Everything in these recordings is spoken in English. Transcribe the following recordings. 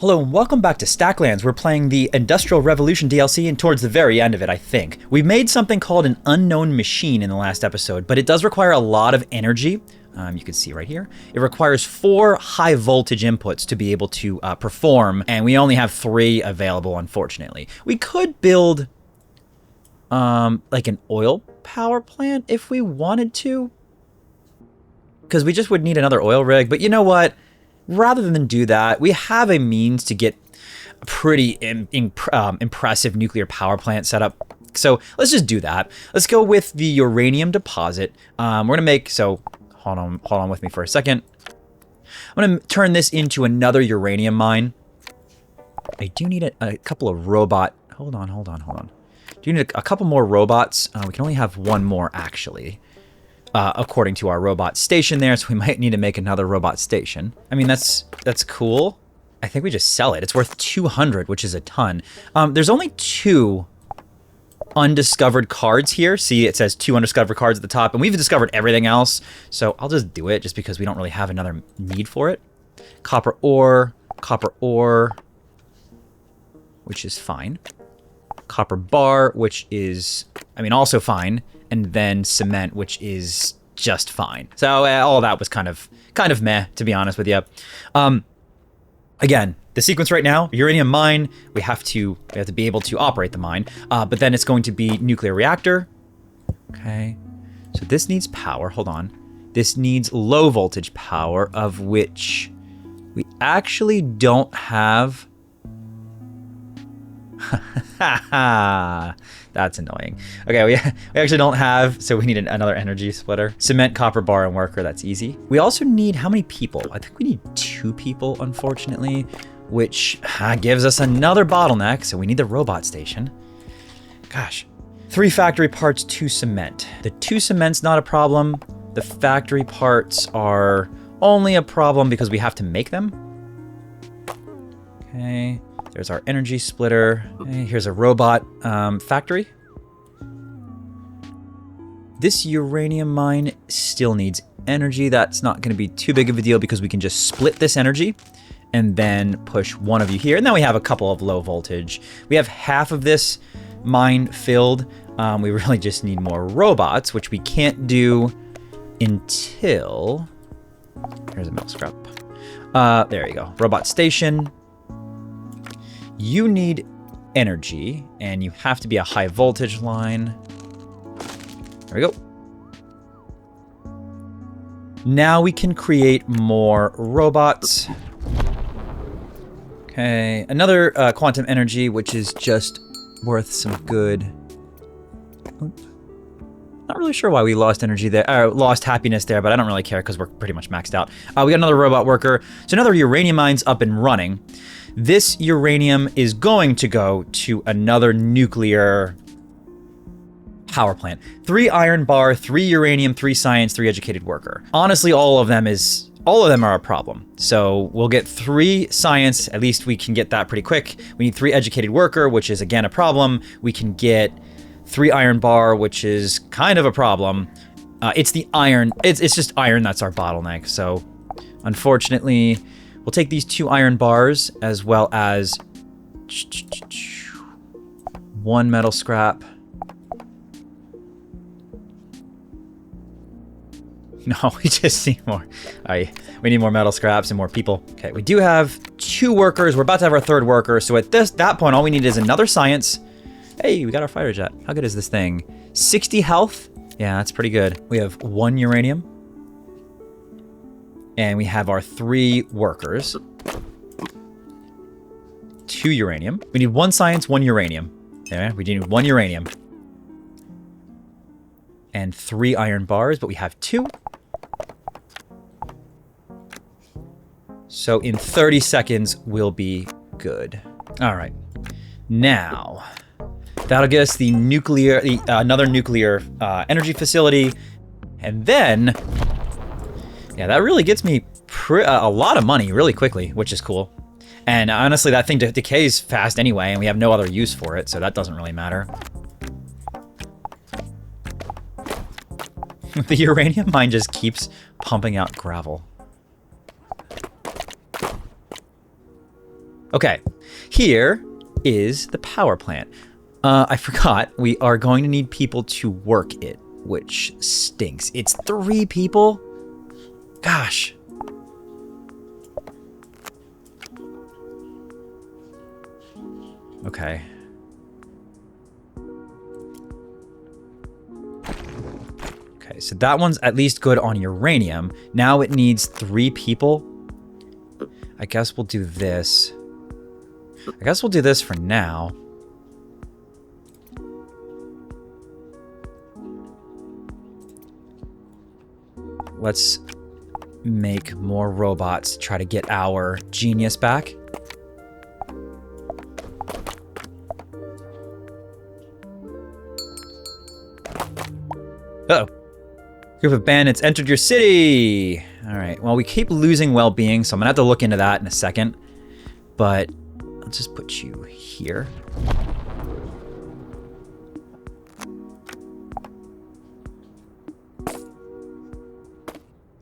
Hello and welcome back to Stacklands. We're playing the Industrial Revolution DLC and towards the very end of it, I think. We made something called an unknown machine in the last episode, but it does require a lot of energy. You can see right here. It requires 4 high voltage inputs to be able to perform, and we only have 3 available, unfortunately. We could build like an oil power plant if we wanted to, because we just would need another oil rig, but you know what? Rather than do that, we have a means to get a pretty impressive nuclear power plant set up. So let's just do that. Let's go with the uranium deposit. We're gonna make, so hold on with me for a second. I'm gonna turn this into another uranium mine. I do need a couple of robot, hold on. Do you need a couple more robots? We can only have one more actually. According to our robot station there, so we might need to make another robot station. I mean, that's cool. I think we just sell it. It's worth 200, which is a ton. There's only 2 undiscovered cards here. See, it says 2 undiscovered cards at the top, and we've discovered everything else. So I'll just do it just because we don't really have another need for it. Copper ore, which is fine. Copper bar, which is, I mean, also fine. And then cement, which is just fine. So all that was kind of meh, to be honest with you. Again, the sequence right now, uranium mine, we have to be able to operate the mine, but then it's going to be nuclear reactor. Okay, so this needs power, hold on. This needs low voltage power, of which we actually don't have. That's annoying. Okay, we actually don't have, so we need another energy splitter. Cement, copper bar, and worker, that's easy. We also need, how many people? I think we need 2 people, unfortunately, which gives us another bottleneck, so we need the robot station. Gosh. 3 factory parts, 2 cement. The 2 cement's not a problem. The factory parts are only a problem because we have to make them. Okay. There's our energy splitter. Okay, here's a robot factory. This uranium mine still needs energy. That's not going to be too big of a deal because we can just split this energy and then push one of you here. And then we have a couple of low voltage. We have half of this mine filled. We really just need more robots, which we can't do until... Here's a metal scrap. There you go. Robot station. You need energy, and you have to be a high voltage line. There we go. Now we can create more robots. Okay, another quantum energy, which is just worth some good. Not really sure why we lost energy there, lost happiness there, but I don't really care because we're pretty much maxed out. We got another robot worker, so another uranium mine's up and running. This uranium is going to go to another nuclear power plant. 3 iron bar, 3 uranium, 3 science, 3 educated worker. Honestly, all of them are a problem. So we'll get 3 science, at least we can get that pretty quick. We need 3 educated worker, which is again a problem. We can get 3 iron bar, which is kind of a problem. It's the iron, it's just iron that's our bottleneck. So unfortunately, we'll take these 2 iron bars as well as 1 metal scrap. No, we just need more. We need more metal scraps and more people. Okay, we do have 2 workers. We're about to have our 3rd worker. So at that point, all we need is another science. Hey, we got our fighter jet. How good is this thing? 60 health. Yeah, that's pretty good. We have 1 uranium. And we have our 3 workers. 2 uranium. We need 1 science, 1 uranium. There, we need 1 uranium. And 3 iron bars, but we have 2. So in 30 seconds, we'll be good. All right. Now, that'll get us the nuclear, another nuclear energy facility. And then... yeah, that really gets me a lot of money really quickly, which is cool. And honestly, that thing decays fast anyway, and we have no other use for it, so that doesn't really matter. The uranium mine just keeps pumping out gravel. Okay, here is the power plant. I forgot, we are going to need people to work it, which stinks. It's 3 people? Gosh. Okay. Okay, so that one's at least good on uranium. Now it needs 3 people. I guess we'll do this. I guess we'll do this for now. Let's make more robots to try to get our genius back. Uh-oh. Group of bandits entered your city. All right, well, we keep losing well-being, so I'm gonna have to look into that in a second. But I'll just put you here.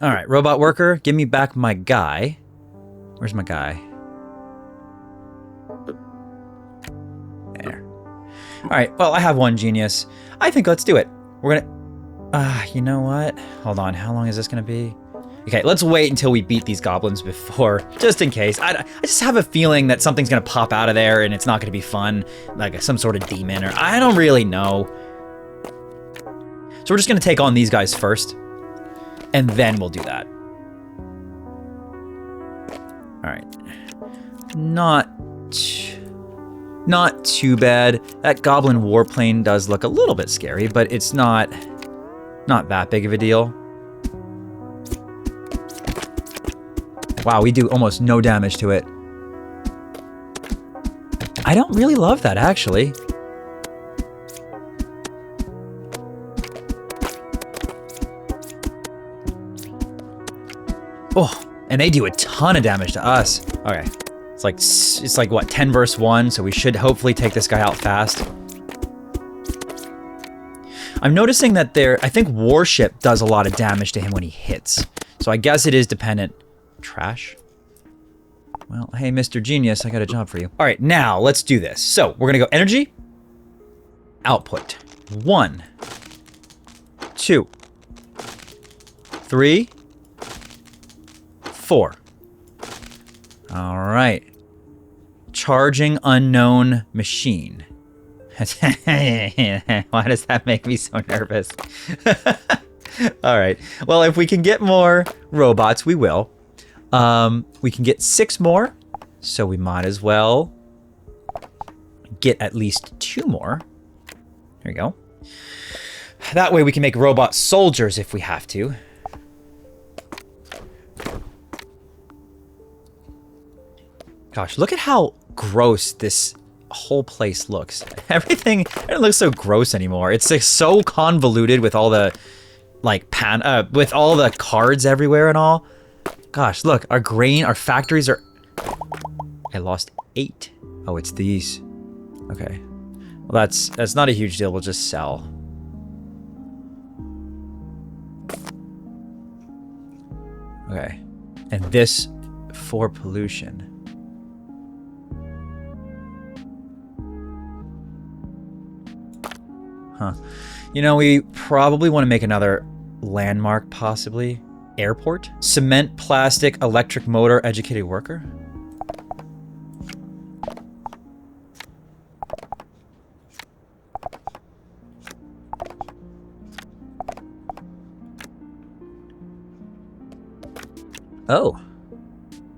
All right, robot worker, give me back my guy. Where's my guy? There. All right, well, I have 1 genius. I think let's do it. We're gonna... you know what? Hold on, how long is this gonna be? Okay, let's wait until we beat these goblins before, just in case. I just have a feeling that something's gonna pop out of there and it's not gonna be fun, like some sort of demon, or I don't really know. So we're just gonna take on these guys first, and then we'll do that. All right. Not too bad. That goblin warplane does look a little bit scary, but it's not that big of a deal. Wow, we do almost no damage to it. I don't really love that, actually. Oh, and they do a ton of damage to us. Okay, it's like what, 10 versus 1, so we should hopefully take this guy out fast. I'm noticing that I think Warship does a lot of damage to him when he hits. So I guess it is dependent. Trash. Well, hey, Mr. Genius, I got a job for you. All right, now let's do this. So we're gonna go energy, output. 1, 2, 3, 4. All right. Charging unknown machine. Why does that make me so nervous? All right. Well, if we can get more robots, we will. We can get 6 more, so we might as well get at least 2 more. There we go. That way we can make robot soldiers if we have to. Gosh, look at how gross this whole place looks. Everything doesn't look so gross anymore. It's like so convoluted with all the with all the cards everywhere and all. Gosh, look, our factories are... I lost 8. Oh, it's these. Okay. Well, that's not a huge deal. We'll just sell. Okay. And this for pollution. Huh. You know, we probably want to make another landmark, possibly. Airport? Cement, plastic, electric motor, educated worker? Oh.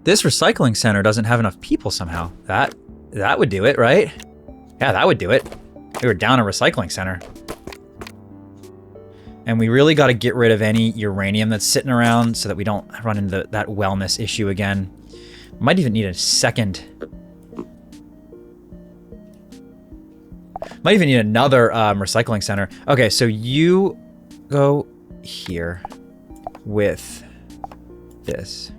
This recycling center doesn't have enough people somehow. That would do it, right? Yeah, that would do it. We were down a recycling center. And we really got to get rid of any uranium that's sitting around so that we don't run into that wellness issue again. Might even need a second. Might even need another recycling center. Okay, so you go here with this.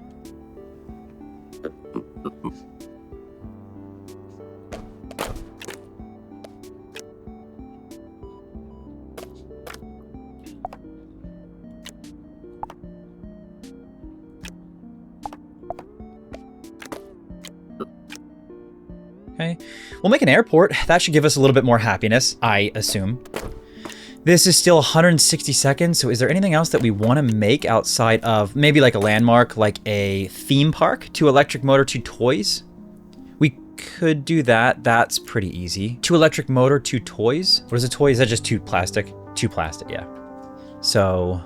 Okay, we'll make an airport. That should give us a little bit more happiness, I assume. This is still 160 seconds, so is there anything else that we want to make outside of maybe like a landmark, like a theme park, 2 electric motor, 2 toys? We could do that. That's pretty easy. 2 electric motor, 2 toys. What is a toy? Is that just 2 plastic? 2 plastic, yeah. So...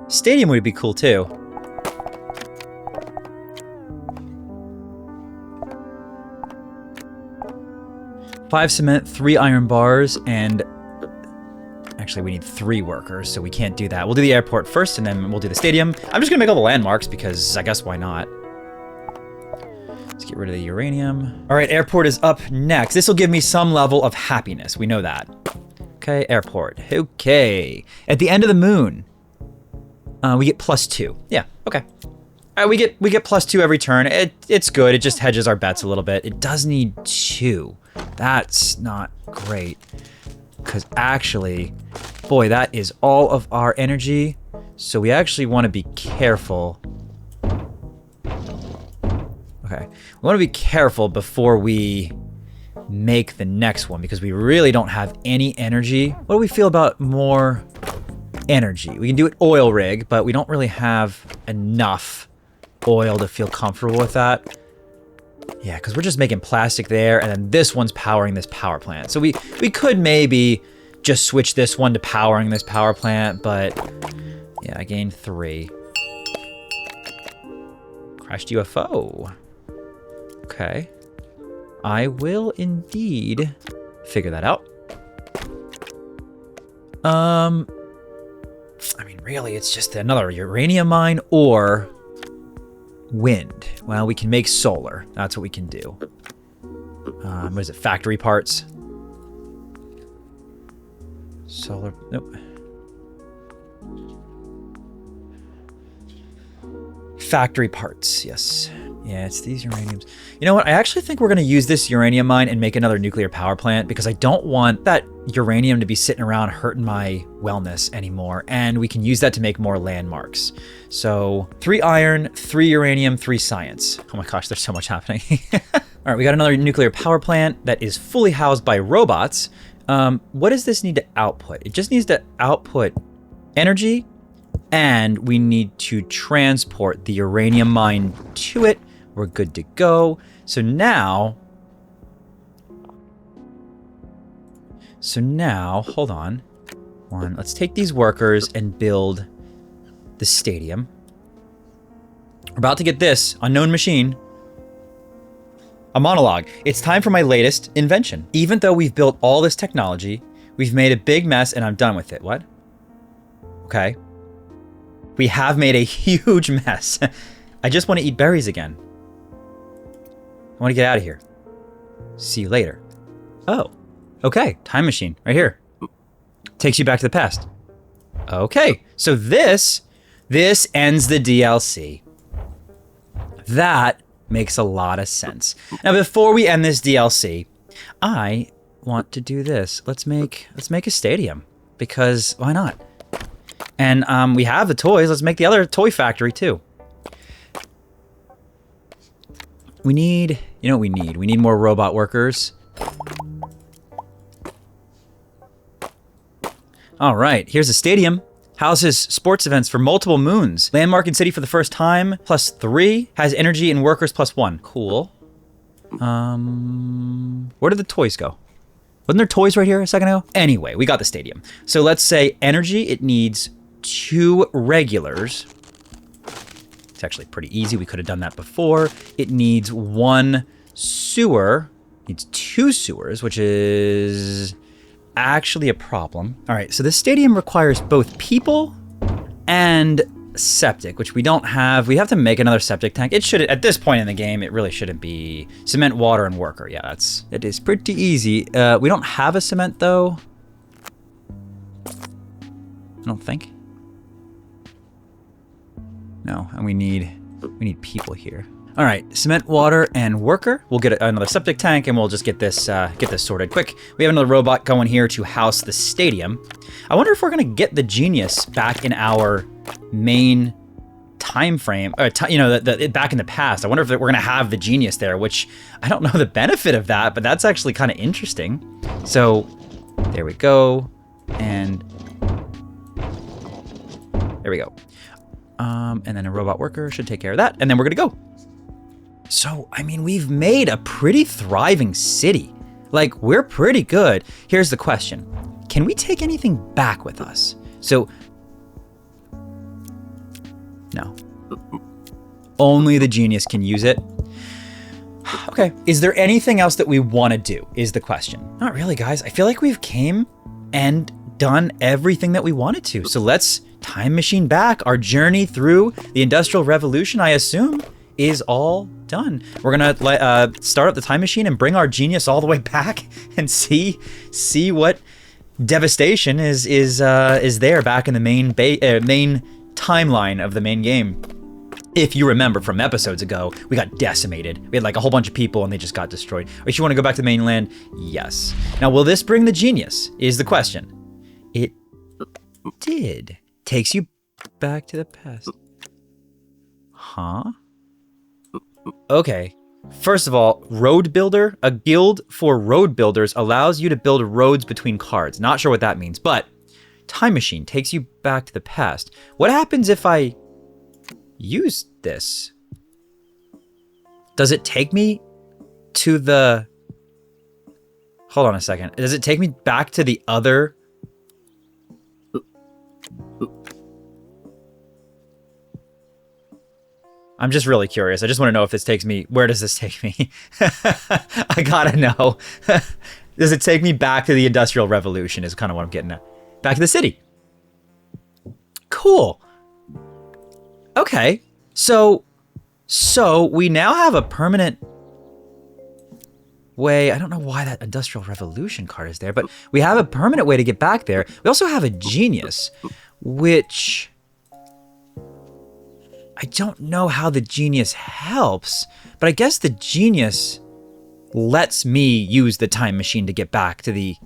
stadium would be cool too. Five cement, 3 iron bars, and actually we need 3 workers, so we can't do that. We'll do the airport first, and then we'll do the stadium. I'm just gonna make all the landmarks because I guess why not? Let's get rid of the uranium. All right, airport is up next. This will give me some level of happiness. We know that. Okay, airport. Okay. At the end of the moon, we get +2. Yeah, okay. We get +2 every turn. It's good. It just hedges our bets a little bit. It does need 2. That's not great. Because actually, boy, that is all of our energy. So we actually want to be careful. Okay. We want to be careful before we make the next one because we really don't have any energy. What do we feel about more energy? We can do it oil rig, but we don't really have enough oil to feel comfortable with that. Yeah, because we're just making plastic there, and then this one's powering this power plant. So we could maybe just switch this one to powering this power plant, but yeah, I gained 3. Crashed UFO. Okay. I will indeed figure that out. I mean, really, it's just another uranium mine or wind. Well, we can make solar. That's what we can do. What is it? Factory parts. Solar. Nope. Factory parts. Yes. Yeah, it's these uraniums. You know what? I actually think we're going to use this uranium mine and make another nuclear power plant because I don't want that uranium to be sitting around hurting my wellness anymore. And we can use that to make more landmarks. So 3 iron, 3 uranium, 3 science. Oh my gosh, there's so much happening. All right, we got another nuclear power plant that is fully housed by robots. What does this need to output? It just needs to output energy, and we need to transport the uranium mine to it. We're good to go. So now, hold on. Let's take these workers and build the stadium. We're about to get this unknown machine. A monologue. It's time for my latest invention. Even though we've built all this technology, we've made a big mess and I'm done with it. What? Okay. We have made a huge mess. I just want to eat berries again. I want to get out of here. See you later. Oh, okay. Time machine right here. Takes you back to the past. Okay, so this ends the DLC. That makes a lot of sense. Now, before we end this DLC, I want to do this. Let's make a stadium because why not? And we have the toys. Let's make the other toy factory too. We need, you know what we need? We need more robot workers. All right, here's a stadium. Houses sports events for multiple moons. Landmark in city for the first time, +3. Has energy and workers +1. Cool. Where did the toys go? Wasn't there toys right here a second ago? Anyway, we got the stadium. So let's say energy, it needs 2 regulars. It's actually pretty easy. We could have done that before. It needs 1 sewer. It needs 2 sewers, which is actually a problem. All right, so this stadium requires both people and septic, which we don't have. We have to make another septic tank. It should, at this point in the game, it really shouldn't be cement, water, and worker. Yeah, it is pretty easy. We don't have a cement though. I don't think. No, and we need people here. All right, cement, water, and worker. We'll get another septic tank, and we'll just get this sorted quick. We have another robot going here to house the stadium. I wonder if we're gonna get the genius back in our main time frame, or back in the past. I wonder if we're gonna have the genius there, which I don't know the benefit of that, but that's actually kind of interesting. So there we go, and there we go. And then a robot worker should take care of that, and then we're gonna go. So, I mean, we've made a pretty thriving city. Like, we're pretty good. Here's the question. Can we take anything back with us? So, no. Only the genius can use it. Okay. Is there anything else that we want to do, is the question. Not really, guys. I feel like we've came and done everything that we wanted to. So let's time machine back. Our journey through the Industrial Revolution, I assume, is all done. We're gonna start up the time machine and bring our genius all the way back and see what devastation is there back in the main timeline of the main game. If you remember from episodes ago, we got decimated. We had like a whole bunch of people and they just got destroyed. If you want to go back to the mainland, yes. Now, will this bring the genius? Is the question. It did. Takes you back to the past. Huh? Okay. First of all, road builder, a guild for road builders allows you to build roads between cards. Not sure what that means, but time machine takes you back to the past. What happens if I use this? Does it take me to the... Hold on a second. Does it take me back to the other... I'm just really curious. I just want to know if this takes me... Where does this take me? I gotta know. Does it take me back to the Industrial Revolution is kind of what I'm getting at. Back to the city. Cool. Okay. So we now have a permanent way... I don't know why that Industrial Revolution card is there, but we have a permanent way to get back there. We also have a genius, which... I don't know how the genius helps, but I guess the genius lets me use the time machine to get back to the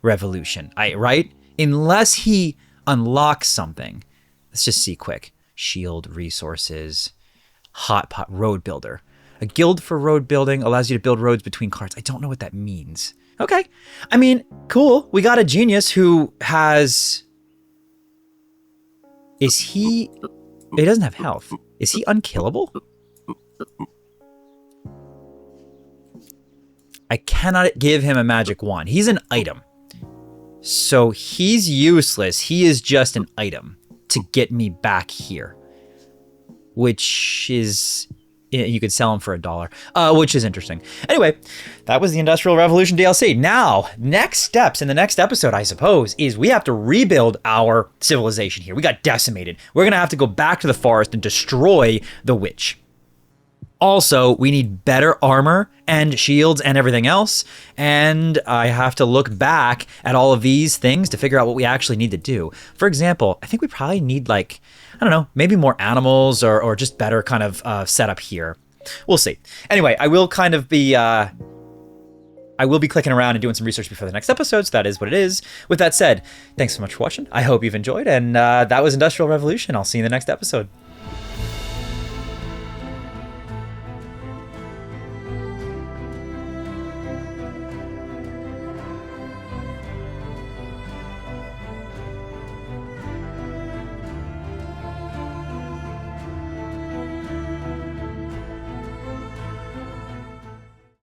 revolution, right? Unless he unlocks something. Let's just see quick. Shield, resources, hot pot, road builder. A guild for road building allows you to build roads between cards. I don't know what that means. Okay. I mean, cool. We got a genius who has... Is he... He doesn't have health. Is he unkillable? I cannot give him a magic wand. He's an item. So he's useless. He is just an item to get me back here. Which is... You could sell him for $1, which is interesting. Anyway, that was the Industrial Revolution DLC. Now, next steps in the next episode, I suppose, is we have to rebuild our civilization here. We got decimated. We're going to have to go back to the forest and destroy the witch. Also, we need better armor and shields and everything else. And I have to look back at all of these things to figure out what we actually need to do. For example, I think we probably need like... I don't know, maybe more animals or just better kind of setup here. We'll see. Anyway, I will kind of be clicking around and doing some research before the next episode, so that is what it is. With that said, thanks so much for watching. I hope you've enjoyed, and that was Industrial Revolution. I'll see you in the next episode.